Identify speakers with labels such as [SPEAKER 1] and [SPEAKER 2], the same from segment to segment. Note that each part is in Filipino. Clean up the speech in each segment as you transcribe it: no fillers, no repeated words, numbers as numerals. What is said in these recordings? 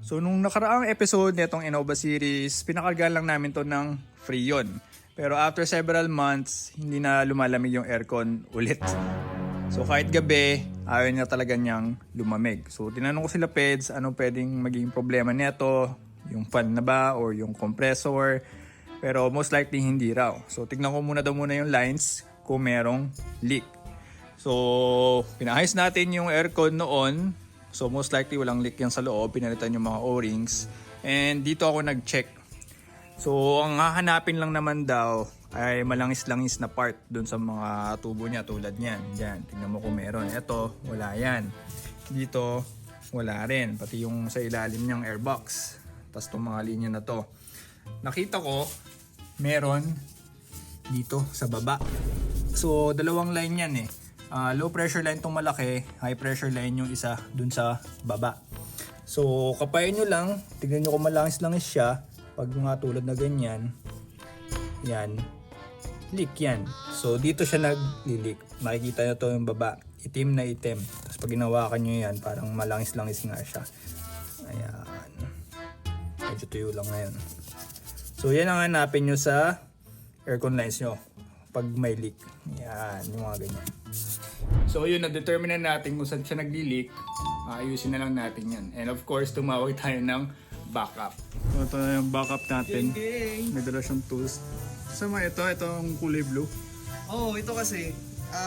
[SPEAKER 1] So nung nakaraang episode nitong Innova series, pinakargaan lang namin to ng Freon. Pero after several months, hindi na lumalamig yung aircon ulit. So kahit gabi, ayaw niya talaga niyang lumamig. So tinanong ko sila Peds, ano pwedeng maging problema nito? Yung fan na ba or yung compressor? Pero most likely hindi raw. So tignan ko muna yung lines kung merong leak. So pinahayos natin yung aircon noon. So most likely walang leak yan sa loob, pinalitan yung mga O-rings. And dito ako nag-check. So ang hahanapin lang naman daw ay malangis-langis na part dun sa mga tubo niya tulad niyan. Diyan, tingnan mo kung meron. Ito, wala yan. Dito, wala rin. Pati yung sa ilalim niyang airbox. Tapos itong mga linya na to. Nakita ko, meron dito sa baba. So dalawang line yan eh. Low pressure line tong malaki, high pressure line yung isa dun sa baba. So kapayin nyo lang, tignan nyo kung malangis-langis siya. Pag mga tulad na ganyan, yan, leak yan. So dito siya nag-leak. Makikita nyo to yung baba, itim na itim. Tapos pag ginawakan nyo yan, parang malangis-langis nga siya. Ayan. Medyo tuyo lang ngayon. So yan ang hanapin nyo sa aircon lines nyo pag may leak. Yan, yung mga ganyan. So yun, na-determine na natin kung saan siya nagli-leak. Ayusin na lang natin yan. And of course, tumawag tayo ng backup. So ito na yung backup natin. May dala siyang tools. Sama itong kulay blue.
[SPEAKER 2] Ito kasi,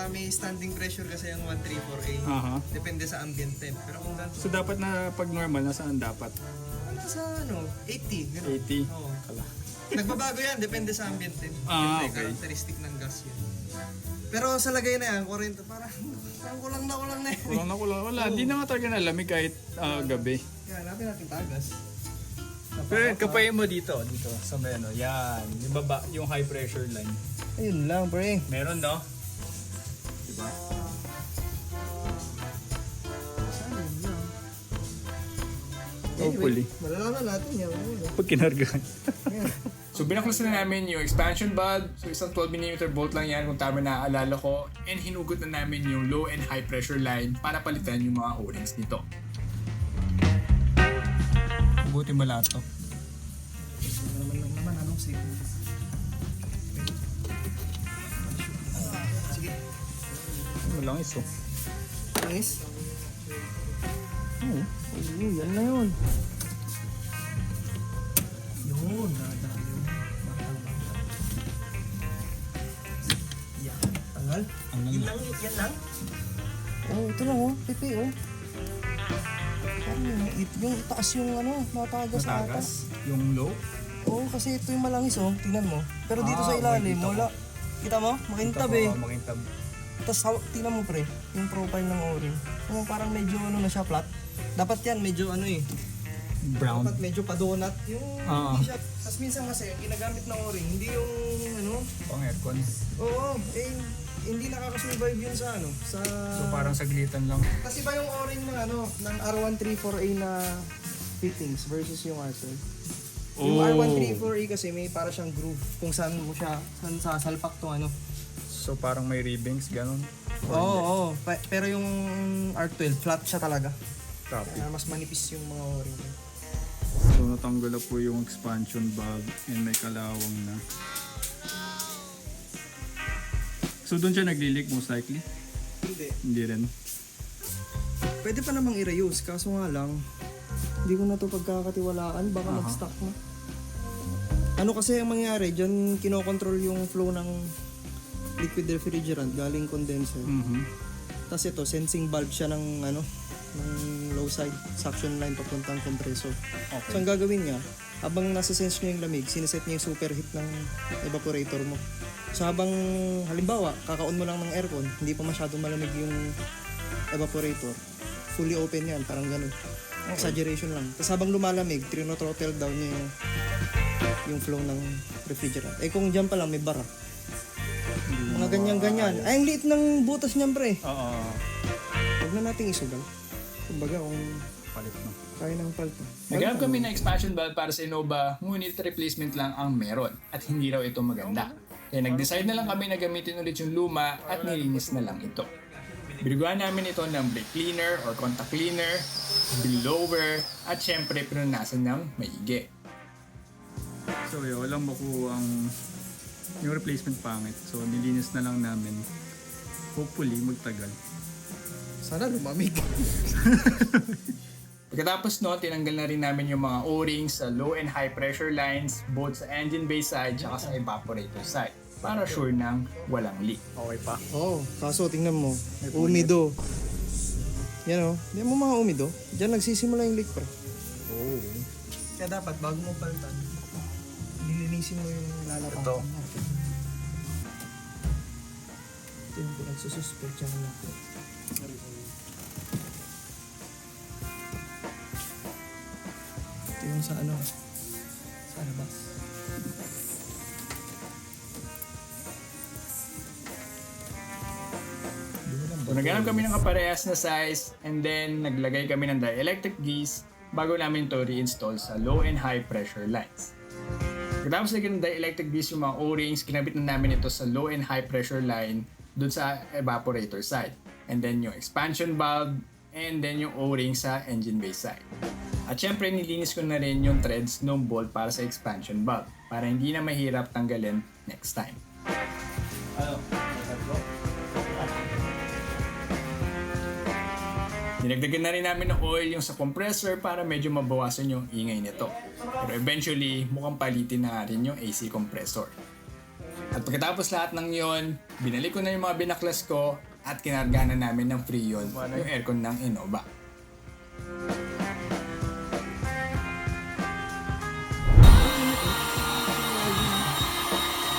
[SPEAKER 2] may standing pressure kasi yung 134A. Depende sa ambient temp. Pero kung ganito,
[SPEAKER 1] So dapat na pag normal, nasaan dapat?
[SPEAKER 2] sa 80. Ganun.
[SPEAKER 1] 80?
[SPEAKER 2] Oo.
[SPEAKER 1] Kala.
[SPEAKER 2] Nagbabago yan, depende sa ambient temp.
[SPEAKER 1] Okay.
[SPEAKER 2] Characteristic ng gas yun. Pero sa lagay na yan, kurente, parang kulang na yan.
[SPEAKER 1] Kulang na kulang. Wala, hindi na nga talaga nalamig kahit gabi.
[SPEAKER 2] Kaya hanapin natin tagas.
[SPEAKER 1] Pero kapayin mo dito sa may ano, yan, yung baba, yung high pressure line.
[SPEAKER 2] Ayun lang, pre.
[SPEAKER 1] Meron, no? Diba?
[SPEAKER 2] Ayun lang.
[SPEAKER 1] Hopefully.
[SPEAKER 2] Malalaman natin yan.
[SPEAKER 1] Pag kinargahan. So binaklasan na namin yung expansion valve. So isang 12mm bolt lang yan kung tama naaalala ko. And hinugot na namin yung low and high pressure line para palitan yung mga O-rings nito. Hugutin ba lahat to?
[SPEAKER 2] naman anong safe? Sige.
[SPEAKER 1] Malangis oh.
[SPEAKER 2] Langis?
[SPEAKER 1] Oo.
[SPEAKER 2] Yan na yun. Yun, nadaan yun. Yan, tanggal. Yan lang, yan lang. Ito lang pipi yung taas yung natagas ata.
[SPEAKER 1] Matagas. Yung low.
[SPEAKER 2] Kasi ito yung malangis tingnan mo. Pero dito sa ilalim, wala. Kita mo? Makintab eh.
[SPEAKER 1] Makintab.
[SPEAKER 2] Tapos tingnan mo pre, yung profile ng O-ring. Parang medyo na siya flat. Dapat yan medyo
[SPEAKER 1] Brown.
[SPEAKER 2] dapat medyo pa-donut yung hindi siya. Tapos minsan kasi yung ginagamit ng O-ring, hindi yung
[SPEAKER 1] Pang aircon.
[SPEAKER 2] hindi nakakasurvive yun sa sa
[SPEAKER 1] So parang saglitan lang.
[SPEAKER 2] kasi ba yung O-ring ng ng R134A na fittings versus yung R12? Yung R134A kasi may para siyang groove kung saan sasalpak to
[SPEAKER 1] So parang may ribbings, ganun.
[SPEAKER 2] Pero yung R12 flat siya talaga.
[SPEAKER 1] Copy.
[SPEAKER 2] Kaya mas manipis yung mga O-ring.
[SPEAKER 1] So natanggal na po yung expansion valve and may kalawang na. So doon siya nagli-leak most likely? Hindi rin.
[SPEAKER 2] Pwede pa namang i-reuse, kaso nga lang, hindi ko na to pagkakatiwalaan, baka mag-stuck na. Kasi ang mangyari, dyan kinokontrol yung flow ng liquid refrigerant galing condenser. Tapos ito, sensing valve siya ng low side suction line papuntang compressor.
[SPEAKER 1] Okay.
[SPEAKER 2] So ang gagawin niya, habang nasa sense niya yung lamig, sineset niya yung superheat ng evaporator mo. So habang halimbawa, kaka-on mo lang ng aircon, hindi pa masyadong malamig yung evaporator. Fully open yan, parang ganun. Exaggeration lang. Tapos habang lumalamig, trino-throttle down niya yung flow ng refrigerant. Kung dyan pa lang may bara. Mga ganyan-ganyan. Ay, ang liit ng butas niyan, pre. Huwag na nating isugal. Kumbaga, kung
[SPEAKER 1] Palit na.
[SPEAKER 2] kaya ng palit.
[SPEAKER 1] Naghanap kami ng expansion valve para sa Innova, ngunit replacement lang ang meron at hindi raw ito maganda. Kaya nag-decide na lang kami na gamitin ulit yung luma at nilinis na lang ito. Biniguan namin ito ng brake cleaner or contact cleaner, blower, at syempre pinunasan ng maigi. So yun, walang makuha yung replacement pangit. So nilinis na lang namin. Hopefully magtagal.
[SPEAKER 2] Sana lumamig.
[SPEAKER 1] Pagkatapos no, tinanggal na rin namin yung mga O-rings sa low and high pressure lines both sa engine bay side at sa evaporator side para sure nang walang leak. Okay pa?
[SPEAKER 2] Oo, kaso tingnan mo, umido. Yan o, yan mo mga umido. Diyan nagsisimula yung leak pre.
[SPEAKER 1] Oh.
[SPEAKER 2] Kaya dapat bago mo palitan, nilinisin mo yung lalapang.
[SPEAKER 1] Ito.
[SPEAKER 2] Ito yung pinagsususpect yung natin. Ito yung sa ano, sa labas.
[SPEAKER 1] So naghanap kami ng kaparehas na size and then naglagay kami ng dielectric grease bago namin to reinstall sa low and high pressure lines. Pagkatapos lagyan ng dielectric grease yung mga O-rings, kinabit na namin ito sa low and high pressure line dun sa evaporator side. And then yung expansion valve and then yung O-ring sa engine bay side. At syempre nilinis ko na rin yung threads ng bolt para sa expansion valve para hindi na mahirap tanggalin next time. Dinagdagan na rin namin ng oil yung sa compressor para medyo mabawasan yung ingay nito. Pero eventually, mukhang palitin na rin yung AC compressor. At pagkatapos lahat ng yon, binalik ko na yung mga binaklas ko at kinarga na namin ng Freon yung aircon ng Innova.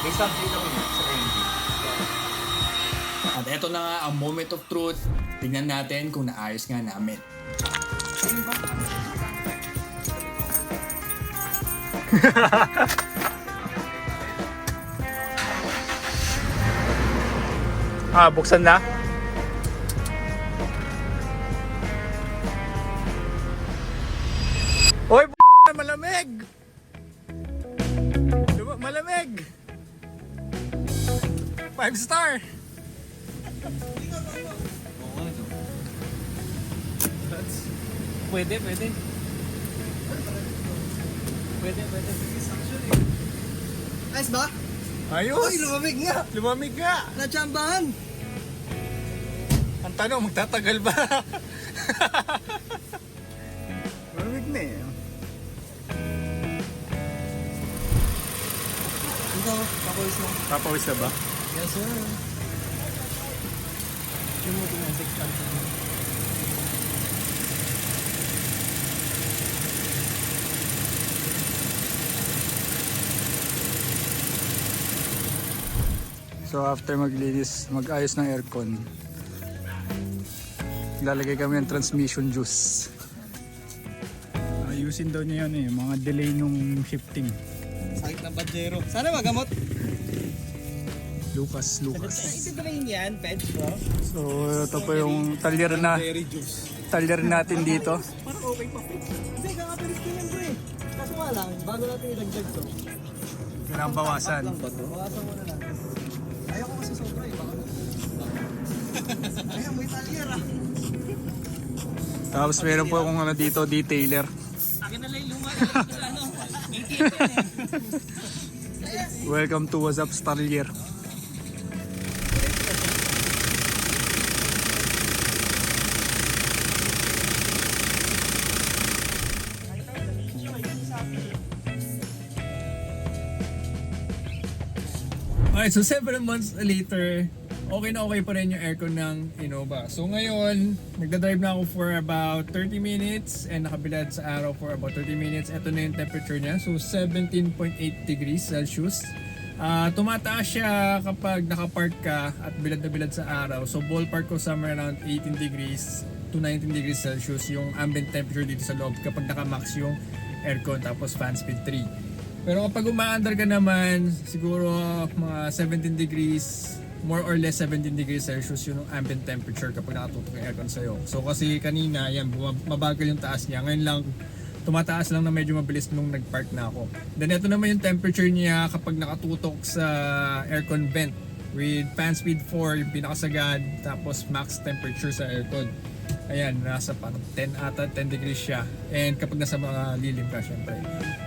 [SPEAKER 3] May something kami sa engine.
[SPEAKER 1] At eto na nga ang moment of truth. Tignan natin kung naayos nga namin.
[SPEAKER 3] Buksan na? Oy, malamig! Malamig! 5-star! Pwede. Pwede.
[SPEAKER 2] Ayos ba?
[SPEAKER 3] Ayos!
[SPEAKER 2] Uy, lumamig nga!
[SPEAKER 3] Lumamig nga!
[SPEAKER 2] Natsambahan!
[SPEAKER 3] Ang tanong, magtatagal ba?
[SPEAKER 1] Malamig na eh.
[SPEAKER 2] Ito, pakulis mo.
[SPEAKER 3] Papawis na ba?
[SPEAKER 2] Yes, sir. Yung mo tumasik ka.
[SPEAKER 1] So after mag-ayos ng aircon, lalagay kami ng transmission juice. Ayusin daw niya yun mga delay nung shifting.
[SPEAKER 2] Sakit ng Pajero. Sana magamot.
[SPEAKER 1] Lucas.
[SPEAKER 2] Ito ba rin yan, Ped, bro?
[SPEAKER 1] So ito po yung talyer natin dito.
[SPEAKER 2] Parang okay pa, Ped. Kasi kakapilis ko yan, bro eh. Kaso nga lang, bago natin ilagdag to.
[SPEAKER 1] Kailangan bawasan.
[SPEAKER 2] Lang ba to? Bawasan mo na lang. Ayaw ko kasi sobra eh. Baka ayaw, may talyer ah.
[SPEAKER 1] Tapos meron po akong dito, detailer.
[SPEAKER 2] Akin na lang yung luma. Ano?
[SPEAKER 1] Welcome to What's Up Talyer. Alright, so 7 months later, okay pa rin yung aircon ng Innova. So ngayon, nagdadrive na ako for about 30 minutes and nakabilad sa araw for about 30 minutes. Ito na yung temperature niya. So 17.8 degrees Celsius. Tumataas siya kapag nakapark ka at bilad na bilad sa araw. So ballpark ko somewhere around 18 degrees to 19 degrees Celsius yung ambient temperature dito sa loob kapag naka-max yung aircon tapos fan speed 3. Pero kapag umaandar ka naman, siguro mga 17 degrees, more or less 17 degrees Celsius yung ambient temperature kapag nakatutok yung aircon sa'yo. So kasi kanina, yan, mabagal yung taas niya. Ngayon lang, tumataas lang na medyo mabilis nung nag-park na ako. Then ito naman yung temperature niya kapag nakatutok sa aircon vent with fan speed 4, yung pinakasagad, tapos max temperature sa aircon. Ayan, nasa parang 10 ata, 10 degrees siya. And kapag nasa mga lilim ka, syempre.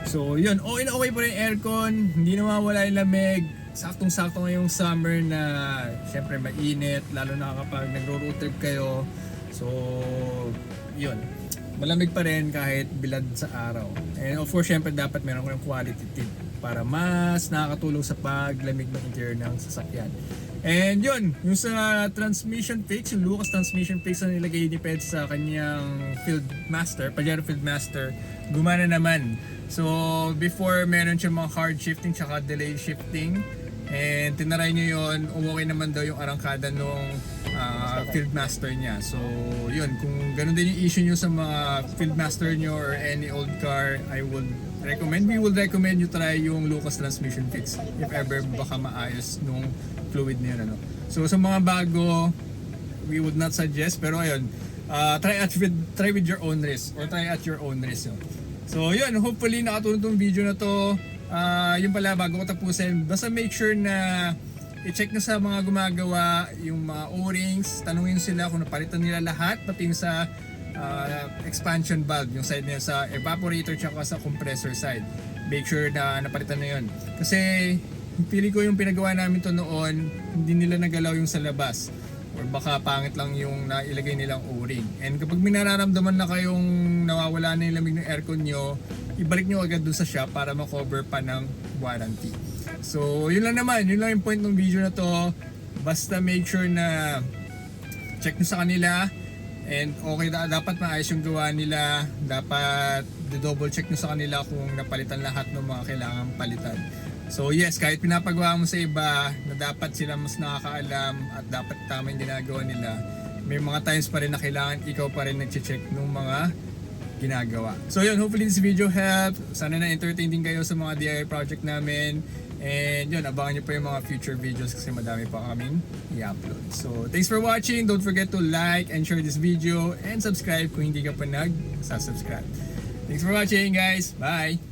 [SPEAKER 1] So yun, okay na okay pa rin yung aircon, hindi nawawala yung lamig. Saktong-sakto ngayong summer na syempre mainit, lalo na kapag nagro-road trip kayo. So yun, malamig pa rin kahit bilad sa araw. And of course, syempre dapat meron ko ng quality tip para mas nakakatulong sa paglamig ng interior ng sasakyan. And yun, yung sa transmission fix, yung Lucas transmission fix na nilagay ni Ped sa kanyang Field Master, Pajero Field Master, gumana naman. So before meron siya mga hard shifting tsaka delay shifting. And tinaray niyo yun, okay naman daw yung arangkada nung Field Master niya. So yun, kung ganun din yung issue nyo sa mga Field Master nyo or any old car, we would recommend you try yung Lucas transmission fix if ever baka maayos nung fluid niya, ano. So sa mga bago, we would not suggest, pero ayun, try with your own risk or try at your own risk. So yun, hopefully nakatulong tong video na to. Yun pala, bago ko tapusin, basta make sure na i-check na sa mga gumagawa yung mga O-rings, tanungin sila kung napalitan nila lahat, pati sa expansion valve, yung side niya sa evaporator tsaka sa compressor side. Make sure na napalitan na yun. Kasi pili ko yung pinagawa namin to noon, hindi nila nagalaw yung sa labas. Or baka pangit lang yung nailagay nilang O-ring. And kapag may nararamdaman na kayong nawawala na yung lamig ng aircon nyo, ibalik nyo agad dun sa shop para makover pa ng warranty. So yun lang naman, yun lang yung point ng video na to. Basta make sure na check nyo sa kanila. And okay, dapat maayos yung gawa nila. Dapat double check nyo sa kanila kung napalitan lahat ng mga kailangang palitan. So yes, kahit pinapagawa mo sa iba na dapat sila mas nakakaalam at dapat tama yung ginagawa nila, may mga times pa rin na kailangan ikaw pa rin nag-check ng mga ginagawa. So yun, hopefully this video helped. Sana na-entertain din kayo sa mga DIY project namin. And yun, abangan nyo pa yung mga future videos kasi madami pa kaming i-upload. So thanks for watching. Don't forget to like and share this video and subscribe kung hindi ka pa nag-subscribe. Thanks for watching, guys. Bye!